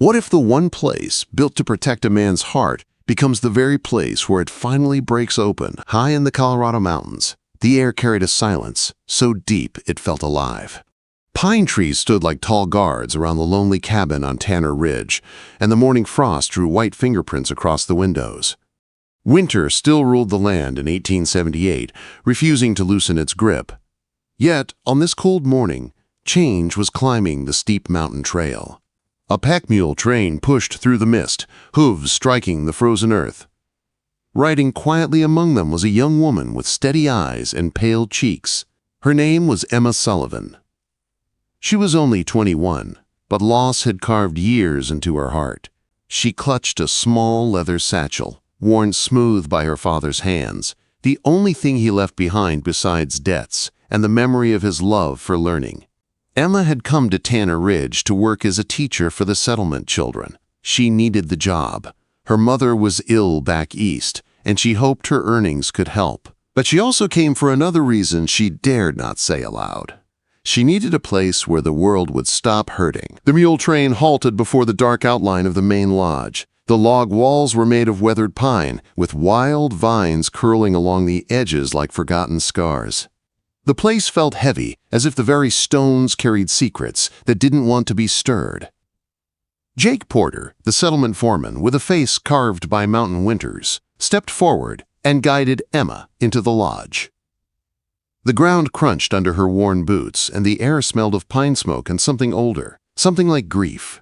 What if the one place built to protect a man's heart becomes the very place where it finally breaks open? High in the Colorado mountains, the air carried a silence so deep it felt alive. Pine trees stood like tall guards around the lonely cabin on Tanner Ridge, and the morning frost drew white fingerprints across the windows. Winter still ruled the land in 1878, refusing to loosen its grip. Yet, on this cold morning, change was climbing the steep mountain trail. A pack mule train pushed through the mist, hooves striking the frozen earth. Riding quietly among them was a young woman with steady eyes and pale cheeks. Her name was Emma Sullivan. She was only 21, but loss had carved years into her heart. She clutched a small leather satchel, worn smooth by her father's hands, the only thing he left behind besides debts and the memory of his love for learning. Emma had come to Tanner Ridge to work as a teacher for the settlement children. She needed the job. Her mother was ill back east, and she hoped her earnings could help. But she also came for another reason she dared not say aloud. She needed a place where the world would stop hurting. The mule train halted before the dark outline of the main lodge. The log walls were made of weathered pine, with wild vines curling along the edges like forgotten scars. The place felt heavy, as if the very stones carried secrets that didn't want to be stirred. Jake Porter, the settlement foreman, with a face carved by mountain winters, stepped forward and guided Emma into the lodge. The ground crunched under her worn boots, and the air smelled of pine smoke and something older, something like grief.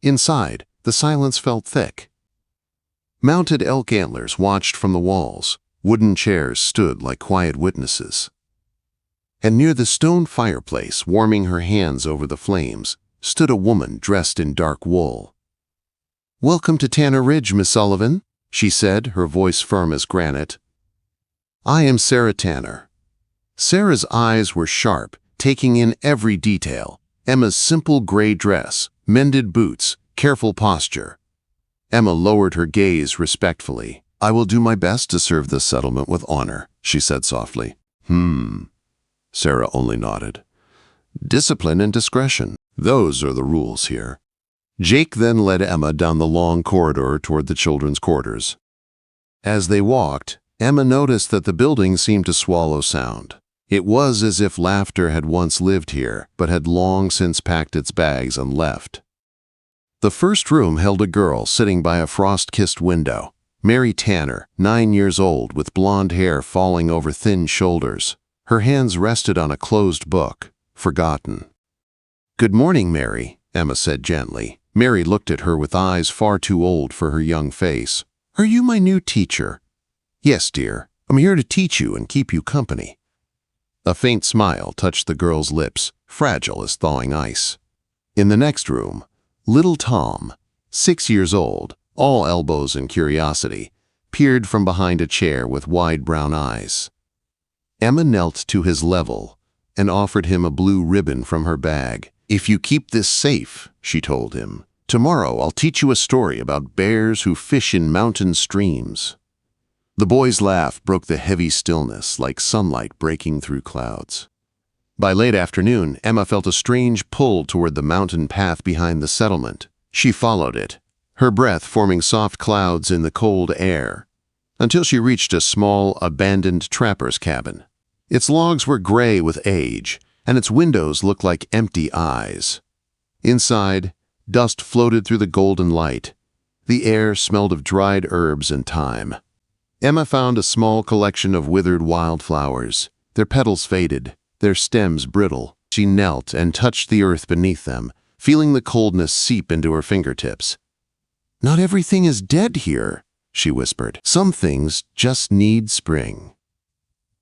Inside, the silence felt thick. Mounted elk antlers watched from the walls. Wooden chairs stood like quiet witnesses. And near the stone fireplace, warming her hands over the flames, stood a woman dressed in dark wool. "Welcome to Tanner Ridge, Miss Sullivan," she said, her voice firm as granite. "I am Sarah Tanner." Sarah's eyes were sharp, taking in every detail. Emma's simple gray dress, mended boots, careful posture. Emma lowered her gaze respectfully. "I will do my best to serve this settlement with honor," she said softly. Sarah only nodded. "Discipline and discretion. Those are the rules here." Jake then led Emma down the long corridor toward the children's quarters. As they walked, Emma noticed that the building seemed to swallow sound. It was as if laughter had once lived here, but had long since packed its bags and left. The first room held a girl sitting by a frost-kissed window. Mary Tanner, 9 years old, with blonde hair falling over thin shoulders. Her hands rested on a closed book, forgotten. "Good morning, Mary," Emma said gently. Mary looked at her with eyes far too old for her young face. "Are you my new teacher?" "Yes, dear. I'm here to teach you and keep you company." A faint smile touched the girl's lips, fragile as thawing ice. In the next room, little Tom, 6 years old, all elbows and curiosity, peered from behind a chair with wide brown eyes. Emma knelt to his level and offered him a blue ribbon from her bag. "If you keep this safe," she told him, "tomorrow I'll teach you a story about bears who fish in mountain streams." The boy's laugh broke the heavy stillness like sunlight breaking through clouds. By late afternoon, Emma felt a strange pull toward the mountain path behind the settlement. She followed it, her breath forming soft clouds in the cold air, until she reached a small, abandoned trapper's cabin. Its logs were gray with age, and its windows looked like empty eyes. Inside, dust floated through the golden light. The air smelled of dried herbs and thyme. Emma found a small collection of withered wildflowers, their petals faded, their stems brittle. She knelt and touched the earth beneath them, feeling the coldness seep into her fingertips. "Not everything is dead here," she whispered. "Some things just need spring."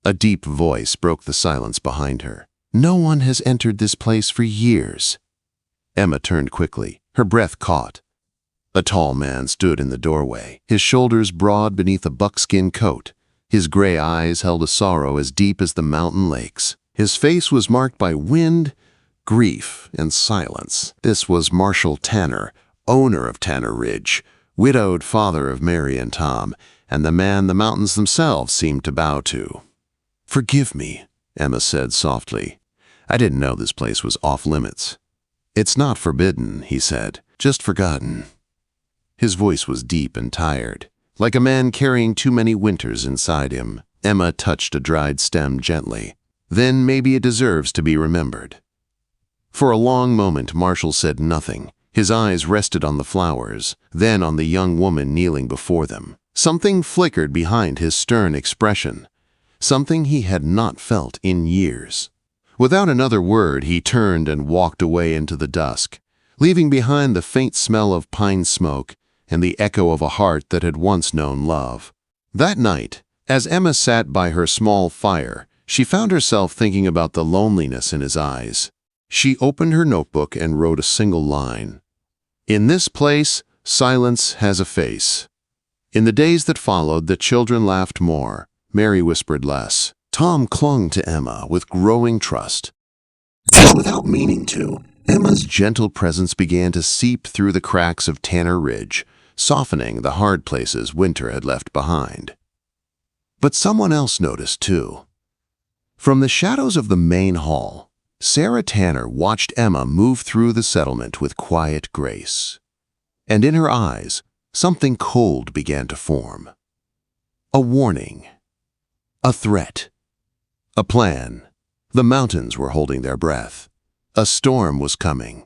A deep voice broke the silence behind her. "No one has entered this place for years." Emma turned quickly, her breath caught. A tall man stood in the doorway, his shoulders broad beneath a buckskin coat. His gray eyes held a sorrow as deep as the mountain lakes. His face was marked by wind, grief, and silence. This was Marshall Tanner, owner of Tanner Ridge, widowed father of Mary and Tom, and the man the mountains themselves seemed to bow to. "Forgive me," Emma said softly. "I didn't know this place was off limits." "It's not forbidden," he said. Just forgotten." His voice was deep and tired, like a man carrying too many winters inside him. Emma touched a dried stem gently. "Then maybe it deserves to be remembered." For a long moment, Marshall said nothing. His eyes rested on the flowers, then on the young woman kneeling before them. Something flickered behind his stern expression, something he had not felt in years. Without another word, he turned and walked away into the dusk, leaving behind the faint smell of pine smoke and the echo of a heart that had once known love. That night, as Emma sat by her small fire, she found herself thinking about the loneliness in his eyes. She opened her notebook and wrote a single line. "In this place, silence has a face." In the days that followed, the children laughed more. Mary whispered less. Tom clung to Emma with growing trust. Without meaning to, Emma's gentle presence began to seep through the cracks of Tanner Ridge, softening the hard places winter had left behind. But someone else noticed too. From the shadows of the main hall, Sarah Tanner watched Emma move through the settlement with quiet grace. And in her eyes, something cold began to form. A warning. A threat. A plan. The mountains were holding their breath. A storm was coming.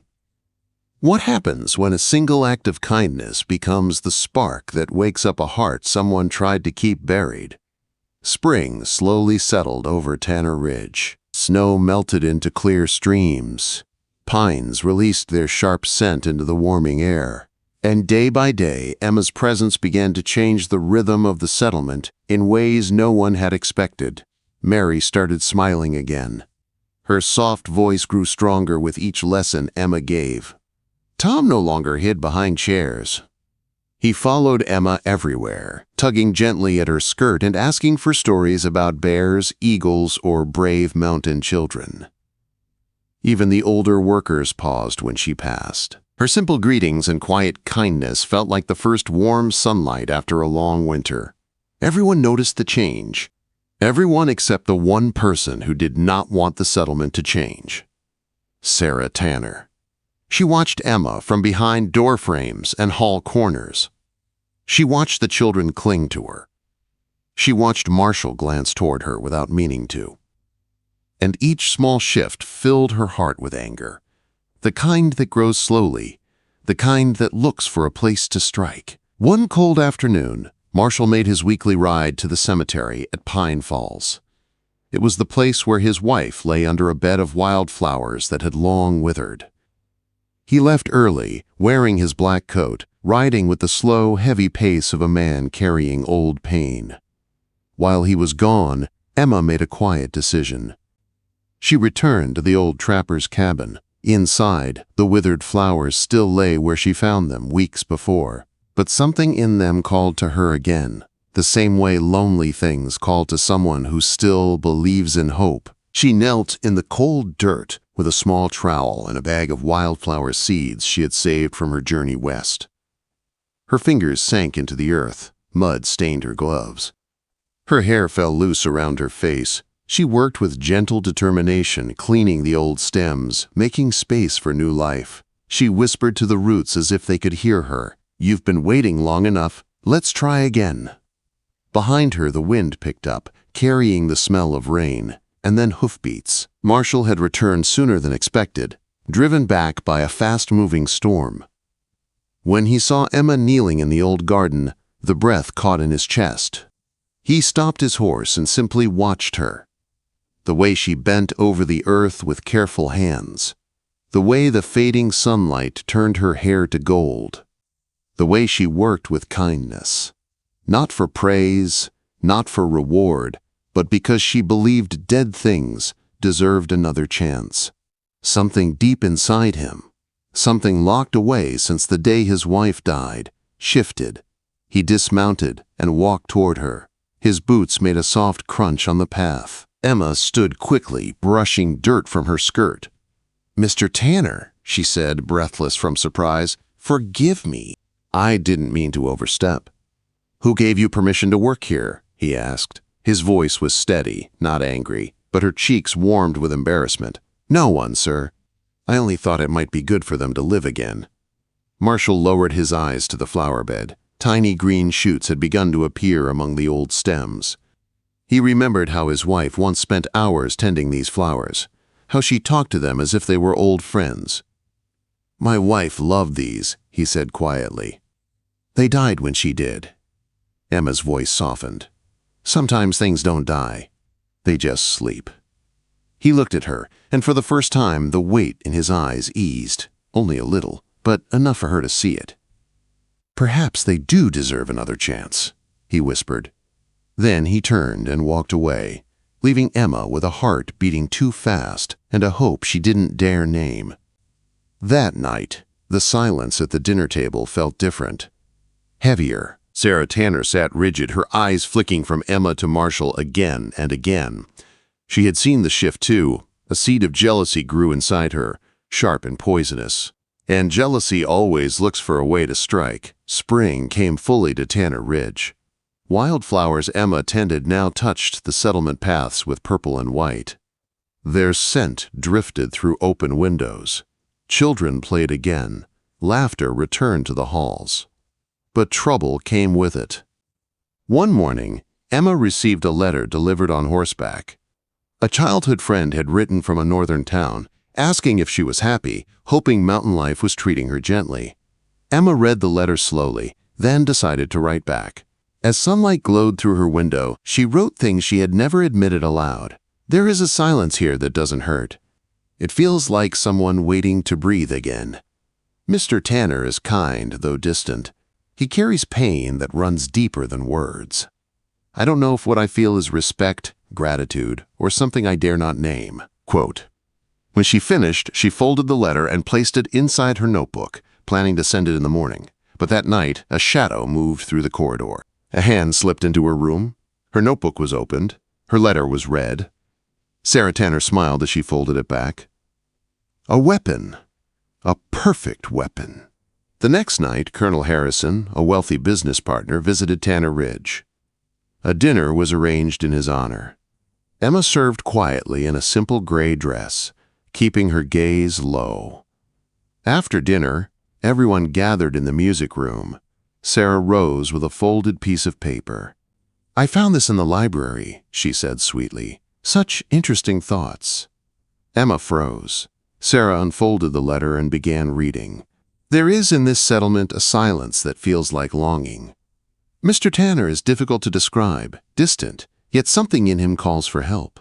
What happens when a single act of kindness becomes the spark that wakes up a heart someone tried to keep buried? Spring slowly settled over Tanner Ridge. Snow melted into clear streams. Pines released their sharp scent into the warming air. And day by day, Emma's presence began to change the rhythm of the settlement in ways no one had expected. Mary started smiling again. Her soft voice grew stronger with each lesson Emma gave. Tom no longer hid behind chairs. He followed Emma everywhere, tugging gently at her skirt and asking for stories about bears, eagles, or brave mountain children. Even the older workers paused when she passed. Her simple greetings and quiet kindness felt like the first warm sunlight after a long winter. Everyone noticed the change. Everyone except the one person who did not want the settlement to change. Sarah Tanner. She watched Emma from behind door frames and hall corners. She watched the children cling to her. She watched Marshall glance toward her without meaning to. And each small shift filled her heart with anger. The kind that grows slowly, the kind that looks for a place to strike. One cold afternoon, Marshall made his weekly ride to the cemetery at Pine Falls. It was the place where his wife lay under a bed of wildflowers that had long withered. He left early, wearing his black coat, riding with the slow, heavy pace of a man carrying old pain. While he was gone, Emma made a quiet decision. She returned to the old trapper's cabin. Inside, the withered flowers still lay where she found them weeks before, but something in them called to her again, the same way lonely things call to someone who still believes in hope. She knelt in the cold dirt with a small trowel and a bag of wildflower seeds she had saved from her journey west. Her fingers sank into the earth. Mud stained her gloves. Her hair fell loose around her face. She worked with gentle determination, cleaning the old stems, making space for new life. She whispered to the roots as if they could hear her. "You've been waiting long enough. Let's try again." Behind her, the wind picked up, carrying the smell of rain, and then hoofbeats. Marshall had returned sooner than expected, driven back by a fast-moving storm. When he saw Emma kneeling in the old garden, the breath caught in his chest. He stopped his horse and simply watched her. The way she bent over the earth with careful hands. The way the fading sunlight turned her hair to gold. The way she worked with kindness. Not for praise, not for reward, but because she believed dead things deserved another chance. Something deep inside him, something locked away since the day his wife died, shifted. He dismounted and walked toward her. His boots made a soft crunch on the path. Emma stood quickly, brushing dirt from her skirt. "Mr. Tanner," she said, breathless from surprise, "forgive me. I didn't mean to overstep." "Who gave you permission to work here?" he asked. His voice was steady, not angry, but her cheeks warmed with embarrassment. "No one, sir. I only thought it might be good for them to live again." Marshall lowered his eyes to the flower bed. Tiny green shoots had begun to appear among the old stems. He remembered how his wife once spent hours tending these flowers, how she talked to them as if they were old friends. "My wife loved these," he said quietly. "They died when she did." Emma's voice softened. "Sometimes things don't die. They just sleep." He looked at her, and for the first time the weight in his eyes eased, only a little, but enough for her to see it. "Perhaps they do deserve another chance," he whispered. Then he turned and walked away, leaving Emma with a heart beating too fast and a hope she didn't dare name. That night, the silence at the dinner table felt different. Heavier. Sarah Tanner sat rigid, her eyes flicking from Emma to Marshall again and again. She had seen the shift too. A seed of jealousy grew inside her, sharp and poisonous. And jealousy always looks for a way to strike. Spring came fully to Tanner Ridge. Wildflowers Emma tended now touched the settlement paths with purple and white. Their scent drifted through open windows. Children played again. Laughter returned to the halls. But trouble came with it. One morning, Emma received a letter delivered on horseback. A childhood friend had written from a northern town, asking if she was happy, hoping mountain life was treating her gently. Emma read the letter slowly, then decided to write back. As sunlight glowed through her window, she wrote things she had never admitted aloud. "There is a silence here that doesn't hurt. It feels like someone waiting to breathe again. Mr. Tanner is kind, though distant. He carries pain that runs deeper than words. I don't know if what I feel is respect, gratitude, or something I dare not name." Quote. When she finished, she folded the letter and placed it inside her notebook, planning to send it in the morning. But that night, a shadow moved through the corridor. A hand slipped into her room. Her notebook was opened. Her letter was read. Sarah Tanner smiled as she folded it back. A weapon. A perfect weapon. The next night, Colonel Harrison, a wealthy business partner, visited Tanner Ridge. A dinner was arranged in his honor. Emma served quietly in a simple gray dress, keeping her gaze low. After dinner, everyone gathered in the music room. Sarah rose with a folded piece of paper. "I found this in the library," she said sweetly. "Such interesting thoughts." Emma froze. Sarah unfolded the letter and began reading. "There is in this settlement a silence that feels like longing. Mr. Tanner is difficult to describe, distant, yet something in him calls for help.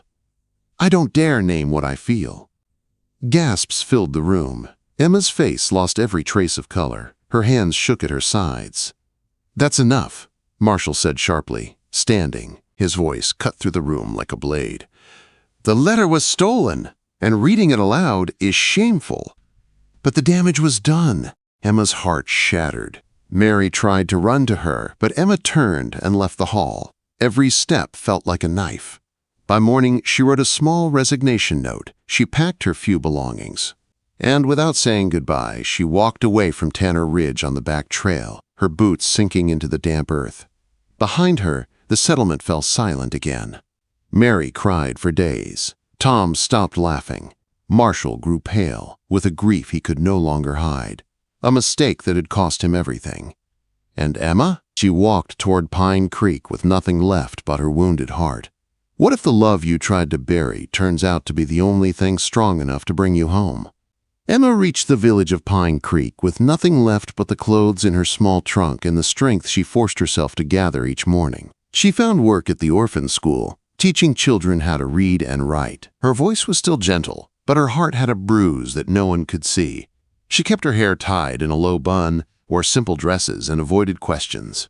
I don't dare name what I feel." Gasps filled the room. Emma's face lost every trace of color. Her hands shook at her sides. "That's enough," Marshall said sharply, standing. His voice cut through the room like a blade. "The letter was stolen, and reading it aloud is shameful." "But the damage was done." Emma's heart shattered. Mary tried to run to her, but Emma turned and left the hall. Every step felt like a knife. By morning, she wrote a small resignation note. She packed her few belongings. And without saying goodbye, she walked away from Tanner Ridge on the back trail, her boots sinking into the damp earth. Behind her, the settlement fell silent again. Mary cried for days. Tom stopped laughing. Marshall grew pale, with a grief he could no longer hide. A mistake that had cost him everything. And Emma? She walked toward Pine Creek with nothing left but her wounded heart. What if the love you tried to bury turns out to be the only thing strong enough to bring you home? Emma reached the village of Pine Creek with nothing left but the clothes in her small trunk and the strength she forced herself to gather each morning. She found work at the orphan school, teaching children how to read and write. Her voice was still gentle, but her heart had a bruise that no one could see. She kept her hair tied in a low bun, wore simple dresses, and avoided questions.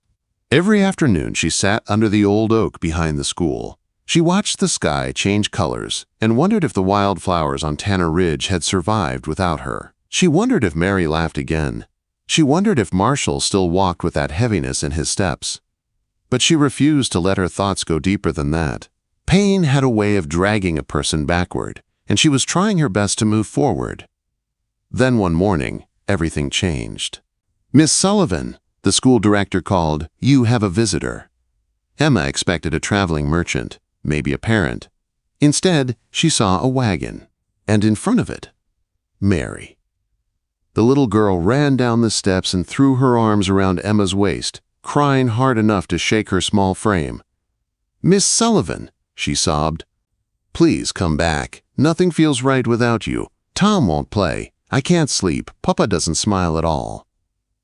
Every afternoon she sat under the old oak behind the school. She watched the sky change colors and wondered if the wildflowers on Tanner Ridge had survived without her. She wondered if Mary laughed again. She wondered if Marshall still walked with that heaviness in his steps. But she refused to let her thoughts go deeper than that. Pain had a way of dragging a person backward, and she was trying her best to move forward. Then one morning, everything changed. "Miss Sullivan," the school director called, "you have a visitor." Emma expected a traveling merchant, maybe a parent. Instead, she saw a wagon, and in front of it, Mary. The little girl ran down the steps and threw her arms around Emma's waist, crying hard enough to shake her small frame. "Miss Sullivan," she sobbed. "Please come back. Nothing feels right without you. Tom won't play. I can't sleep. Papa doesn't smile at all."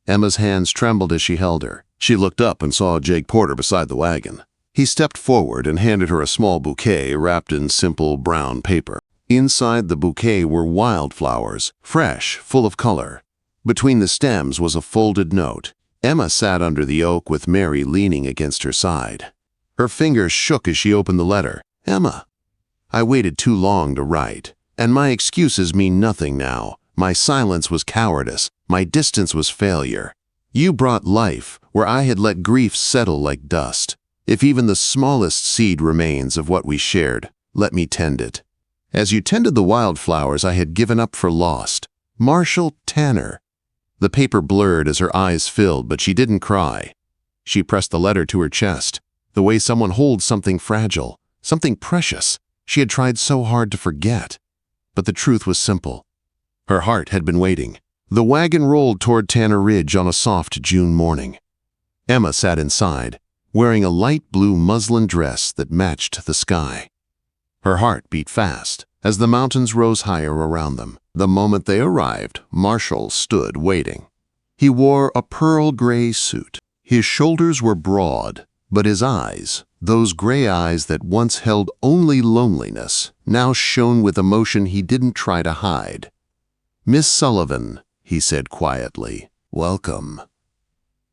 Emma's hands trembled as she held her. She looked up and saw Jake Porter beside the wagon. He stepped forward and handed her a small bouquet wrapped in simple brown paper. Inside the bouquet were wildflowers, fresh, full of color. Between the stems was a folded note. Emma sat under the oak with Mary leaning against her side. Her fingers shook as she opened the letter. "Emma, I waited too long to write, and my excuses mean nothing now. My silence was cowardice. My distance was failure. You brought life where I had let grief settle like dust. If even the smallest seed remains of what we shared, let me tend it. As you tended the wildflowers I had given up for lost. Marshall Tanner." The paper blurred as her eyes filled, but she didn't cry. She pressed the letter to her chest, the way someone holds something fragile, something precious she had tried so hard to forget. But the truth was simple. Her heart had been waiting. The wagon rolled toward Tanner Ridge on a soft June morning. Emma sat inside, wearing a light blue muslin dress that matched the sky. Her heart beat fast as the mountains rose higher around them. The moment they arrived, Marshall stood waiting. He wore a pearl gray suit. His shoulders were broad, but his eyes, those gray eyes that once held only loneliness, now shone with emotion he didn't try to hide. "Miss Sullivan," he said quietly, "welcome."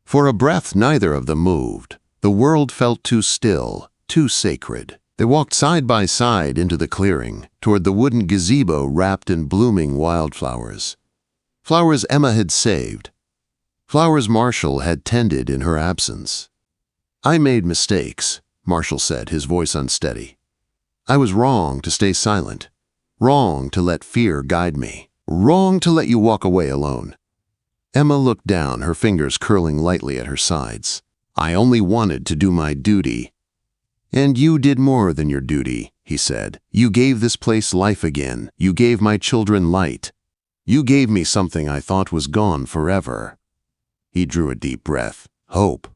For a breath neither of them moved. The world felt too still, too sacred. They walked side by side into the clearing, toward the wooden gazebo wrapped in blooming wildflowers. Flowers Emma had saved. Flowers Marshall had tended in her absence. "I made mistakes," Marshall said, his voice unsteady. "I was wrong to stay silent. Wrong to let fear guide me. Wrong to let you walk away alone." Emma looked down, her fingers curling lightly at her sides. "I only wanted to do my duty." "And you did more than your duty," he said. "You gave this place life again. You gave my children light. You gave me something I thought was gone forever." He drew a deep breath. Hope.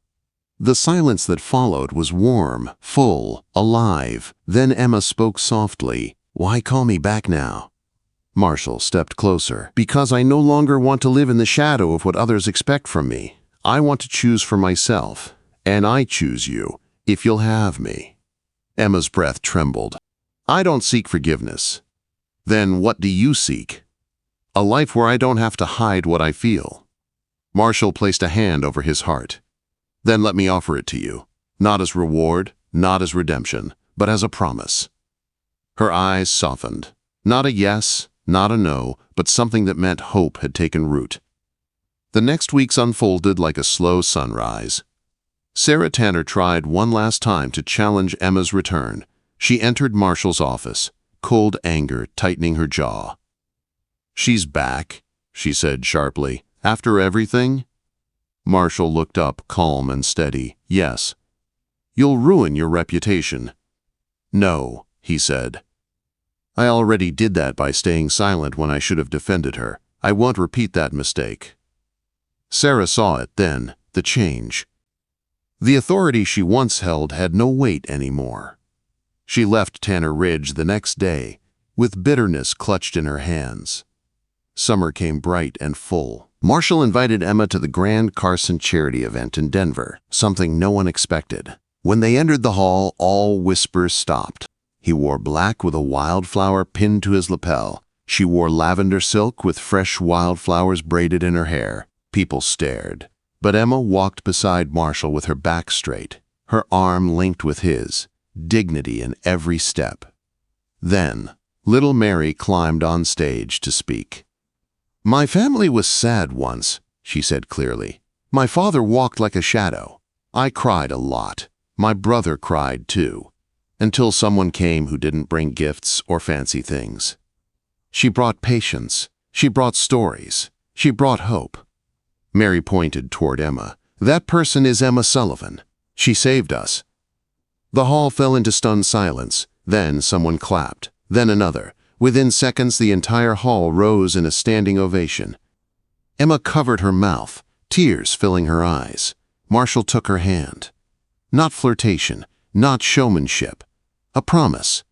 The silence that followed was warm, full, alive. Then Emma spoke softly. "Why call me back now?" Marshall stepped closer. "Because I no longer want to live in the shadow of what others expect from me. I want to choose for myself. And I choose you, if you'll have me." Emma's breath trembled. "I don't seek forgiveness." "Then what do you seek?" "A life where I don't have to hide what I feel." Marshall placed a hand over his heart. "Then let me offer it to you, not as reward, not as redemption, but as a promise." Her eyes softened. Not a yes, not a no, but something that meant hope had taken root. The next weeks unfolded like a slow sunrise. Sarah Tanner tried one last time to challenge Emma's return. She entered Marshall's office, cold anger tightening her jaw. "She's back," she said sharply. "After everything?" Marshall looked up, calm and steady. "Yes." "You'll ruin your reputation." "No," he said. "I already did that by staying silent when I should have defended her. I won't repeat that mistake." Sarah saw it then, the change. The authority she once held had no weight anymore. She left Tanner Ridge the next day, with bitterness clutched in her hands. Summer came bright and full. Marshall invited Emma to the Grand Carson charity event in Denver, something no one expected. When they entered the hall, all whispers stopped. He wore black with a wildflower pinned to his lapel. She wore lavender silk with fresh wildflowers braided in her hair. People stared. But Emma walked beside Marshall with her back straight, her arm linked with his, dignity in every step. Then, little Mary climbed on stage to speak. "My family was sad once," she said clearly. "My father walked like a shadow. I cried a lot. My brother cried too. Until someone came who didn't bring gifts or fancy things. She brought patience. She brought stories. She brought hope." Mary pointed toward Emma. "That person is Emma Sullivan. She saved us." The hall fell into stunned silence. Then someone clapped. Then another. Within seconds, the entire hall rose in a standing ovation. Emma covered her mouth, tears filling her eyes. Marshall took her hand. Not flirtation, not showmanship. A promise.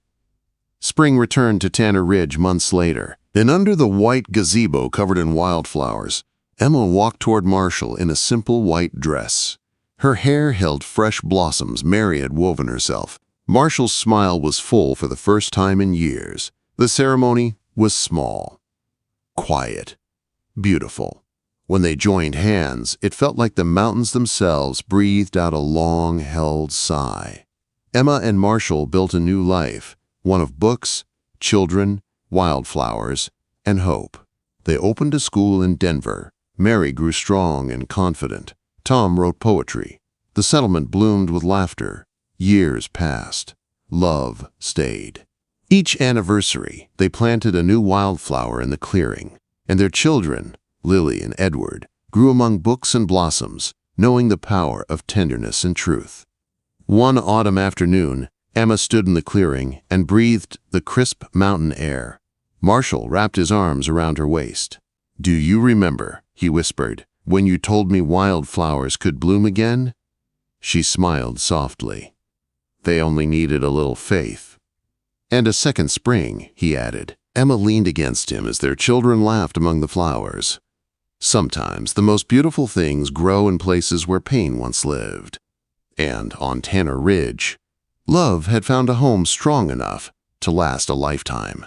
Spring returned to Tanner Ridge months later, and under the white gazebo covered in wildflowers, Emma walked toward Marshall in a simple white dress. Her hair held fresh blossoms Mary had woven herself. Marshall's smile was full for the first time in years. The ceremony was small, quiet, beautiful. When they joined hands, it felt like the mountains themselves breathed out a long-held sigh. Emma and Marshall built a new life, one of books, children, wildflowers, and hope. They opened a school in Denver. Mary grew strong and confident. Tom wrote poetry. The settlement bloomed with laughter. Years passed. Love stayed. Each anniversary, they planted a new wildflower in the clearing, and their children, Lily and Edward, grew among books and blossoms, knowing the power of tenderness and truth. One autumn afternoon, Emma stood in the clearing and breathed the crisp mountain air. Marshall wrapped his arms around her waist. "Do you remember," he whispered, "when you told me wildflowers could bloom again?" She smiled softly. "They only needed a little faith." "And a second spring," he added. Emma leaned against him as their children laughed among the flowers. Sometimes the most beautiful things grow in places where pain once lived. And on Tanner Ridge, love had found a home strong enough to last a lifetime.